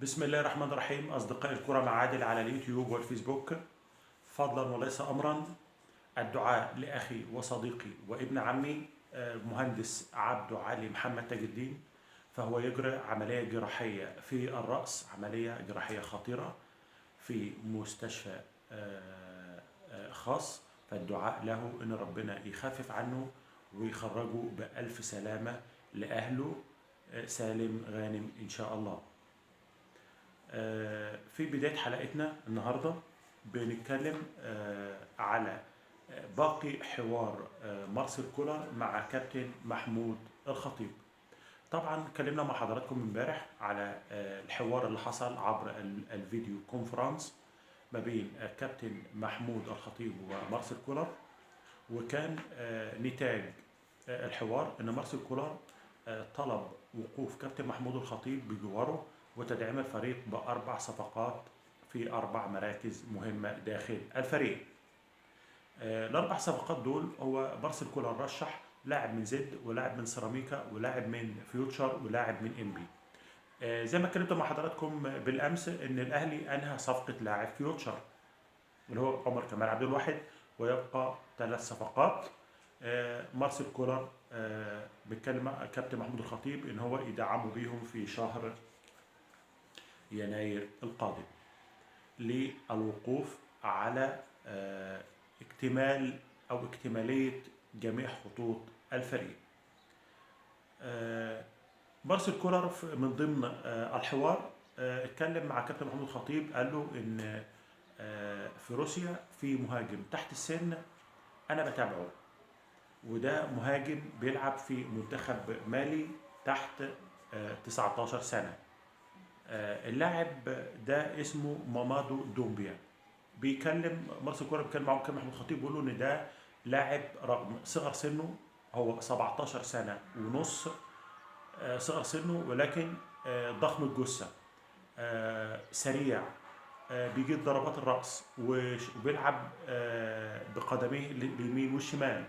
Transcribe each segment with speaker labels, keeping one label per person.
Speaker 1: بسم الله الرحمن الرحيم. أصدقائي الكرة مع عادل على اليوتيوب والفيسبوك. فضلا وليس أمرا، الدعاء لأخي وصديقي وابن عمي مهندس عبده علي محمد تاج الدين، فهو يجري عملية جراحية في الرأس، عملية جراحية خطيرة في مستشفى خاص. فالدعاء له إن ربنا يخفف عنه ويخرجه بألف سلامة لأهله، سالم غانم إن شاء الله. في بداية حلقتنا النهاردة بنتكلم على باقي حوار مارسيل كولر مع كابتن محمود الخطيب. طبعا اتكلمنا مع حضراتكم امبارح على الحوار اللي حصل عبر الفيديو كونفرنس ما بين كابتن محمود الخطيب ومارسيل كولر، وكان نتاج الحوار ان مارسيل كولر طلب وقوف كابتن محمود الخطيب بجواره وتدعيم الفريق بأربع صفقات في 4 مراكز مهمة داخل الفريق. الأربع صفقات دول هو مارسيل كولر رشح لاعب من زد ولاعب من سيراميكا ولاعب من فيوتشر ولاعب من انبي. زي ما اتكلمت مع حضراتكم بالأمس إن الأهلي أنهى صفقة لاعب فيوتشر اللي هو عمر كمال عبد الواحد، ويبقى 3 صفقات. مارسيل كولر بيتكلم مع كابتن محمود الخطيب ان هو يدعمه بيهم في شهر يناير القادم للوقوف على اكتمال او اكتمالية جميع خطوط الفريق. مارسيل كولر من ضمن الحوار اتكلم مع كابتن محمود الخطيب، قال له ان في روسيا في مهاجم تحت السن انا بتابعه، وده مهاجم بيلعب في منتخب مالي تحت 19 سنة. اللاعب ده اسمه مامادو دومبيا. بيكلم مارسيل كولر، بيتكلم معه كابتن محمود الخطيب، بيقول له ان ده لاعب رغم صغر سنه، هو 17 سنة ونص صغر سنه، ولكن ضخم الجثة، سريع، بيجيب ضربات الرأس وبيلعب بقدميه اليمين والشمال.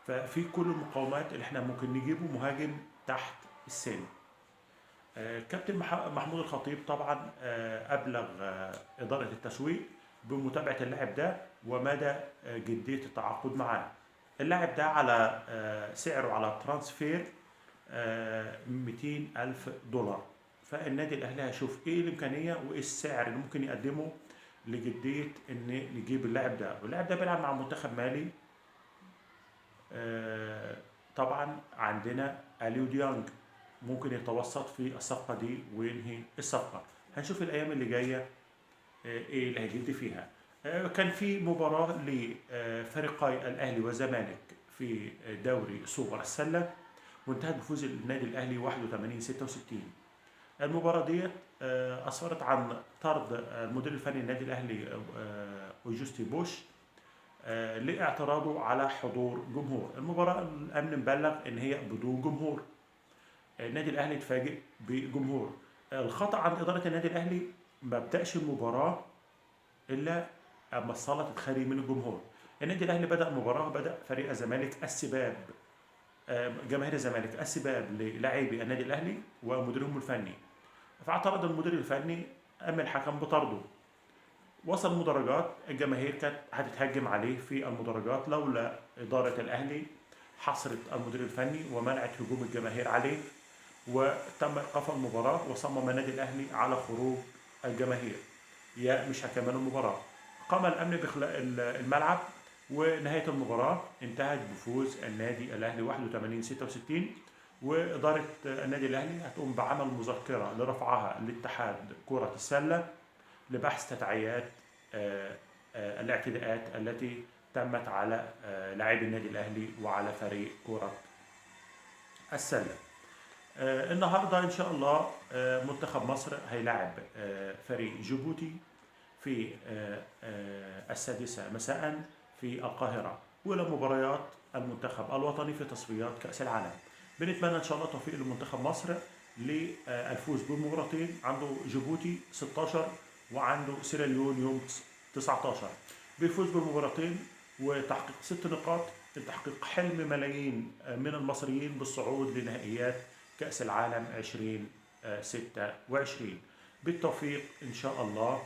Speaker 1: ففي كل المقاومات اللي احنا ممكن نجيبه مهاجم تحت السن. كابتن محمود الخطيب طبعا أبلغ إدارة التسويق بمتابعة اللاعب ده ومدى جدية التعاقد معاه. اللاعب ده على سعره على ترانسفير 200,000 دولار. فالنادي الأهلي هيشوف إيه الإمكانية وإيه السعر اللي ممكن يقدمه لجدية إن نجيب اللاعب ده. واللاعب ده بيلعب مع منتخب مالي. طبعا عندنا اليو ديانج ممكن يتوسط في الصفقة دي وينهي الصفقة. هنشوف الأيام اللي جاية إيه اللي هيجد فيها. كان في مباراة لفريقي الأهلي والزمالك في دوري سوبر السلة، وانتهت بفوز النادي الأهلي 81-66. المباراة دي أسفرت عن طرد المدير الفني النادي الأهلي أوجوستي بوش لاعتراضه على حضور جمهور المباراة. الأمن مبلغ إن هي بدون جمهور. النادي الأهلي اتفاجئ بجمهور. الخطأ عن إدارة النادي الأهلي ما بدأش المباراة إلا أما الصالة تتخلي من الجمهور. النادي الأهلي بدأ المباراة، بدأ فريق الزمالك السباب، جماهير الزمالك السباب للاعبي النادي الأهلي ومديرهم الفني. فاعترض المدير الفني، أما الحكم بطرده. وصل المدرجات، الجماهير كانت هتتهجم عليه في المدرجات لولا إدارة الأهلي حصرت المدير الفني ومنعت هجوم الجماهير عليه، وتم إيقاف المباراة. وصمم النادي الأهلي على خروج الجماهير، يا مش هكملوا المباراة. قام الأمن بإخلاء الملعب، ونهاية المباراة انتهت بفوز النادي الأهلي 81-66. وإدارة النادي الأهلي هتقوم بعمل مذكرة لرفعها لاتحاد كرة السلة لبحث تداعيات الاعتداءات التي تمت على لاعبي النادي الأهلي وعلى فريق كرة السلة. النهارده إن شاء الله منتخب مصر هيلاعب فريق جيبوتي في 6 مساء في القاهرة، أولى مباريات المنتخب الوطني في تصفيات كأس العالم. بنتمنى إن شاء الله توفيق لمنتخب مصر للفوز بالمباراتين. عنده جيبوتي 16 وعنده سيراليون يوم 19. بيفوز بالمباراتين وتحقيق 6 نقاط، لتحقيق حلم ملايين من المصريين بالصعود لنهائيات كأس العالم 2026. بالتوفيق إن شاء الله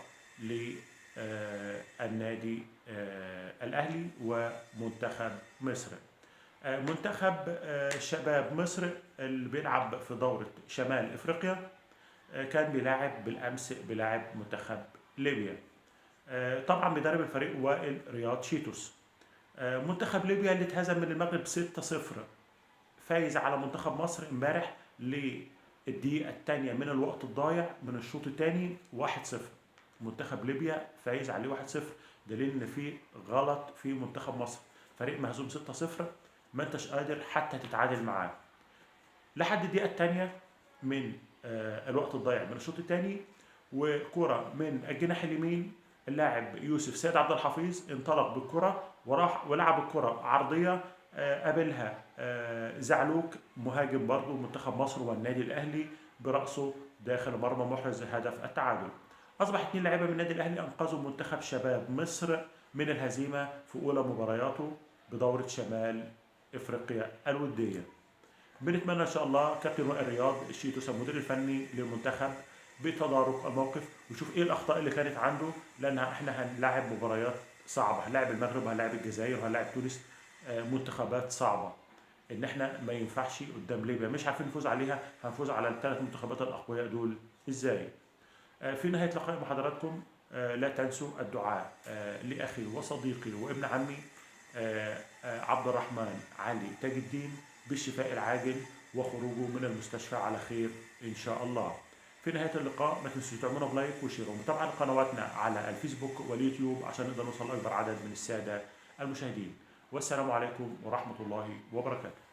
Speaker 1: للنادي الأهلي ومنتخب مصر. منتخب شباب مصر اللي بيلعب في دورة شمال إفريقيا كان بيلاعب بالأمس بيلاعب منتخب ليبيا. طبعا بيدرب الفريق وائل رياض شيتوس. منتخب ليبيا اللي اتهزم من المغرب 6-0 فايز على منتخب مصر امبارح للدقيقة الثانية من الوقت الضايع من الشوط الثاني 1-0. منتخب ليبيا فايز عليه 1-0، دليل ان في غلط في منتخب مصر. فريق مهزوم 6-0 ما انتش قادر حتى تتعادل معاه لحد الدقيقة الثانية من الوقت الضايع من الشوط الثاني، وكرة من الجناح اليمين اللاعب يوسف سيد عبد الحفيظ انطلق بالكرة وراح ولعب الكرة عرضية قابلها زعلوك مهاجم برضه منتخب مصر والنادي الأهلي برأسه داخل مرمى محرز هدف التعادل. أصبح 2 لاعيبة من النادي الأهلي أنقذوا منتخب شباب مصر من الهزيمة في أولى مبارياته بدورة شمال إفريقيا الودية. بنتمنى ان شاء الله كابتن وائل رياض الشيتوس المدير الفني للمنتخب بتدارك الموقف ويشوف ايه الاخطاء اللي كانت عنده، لان احنا هنلاعب مباريات صعبه، هنلاعب المغرب وهنلاعب الجزائر وهنلاعب تونس، منتخبات صعبه. ان احنا ما ينفعش قدام ليبيا مش عارفين نفوز عليها، هنفوز على الثلاث منتخبات الاقوياء دول ازاي؟ في نهايه لقاء مع حضراتكم لا تنسوا الدعاء لاخي وصديقي وابن عمي عبد الرحمن علي تاج الدين بالشفاء العاجل وخروجه من المستشفى على خير إن شاء الله. في نهاية اللقاء ما تنسوا تعملوا بلايك وشير ومتابعة قنواتنا على الفيسبوك واليوتيوب عشان نقدر نوصل لأكبر عدد من السادة المشاهدين. والسلام عليكم ورحمة الله وبركاته.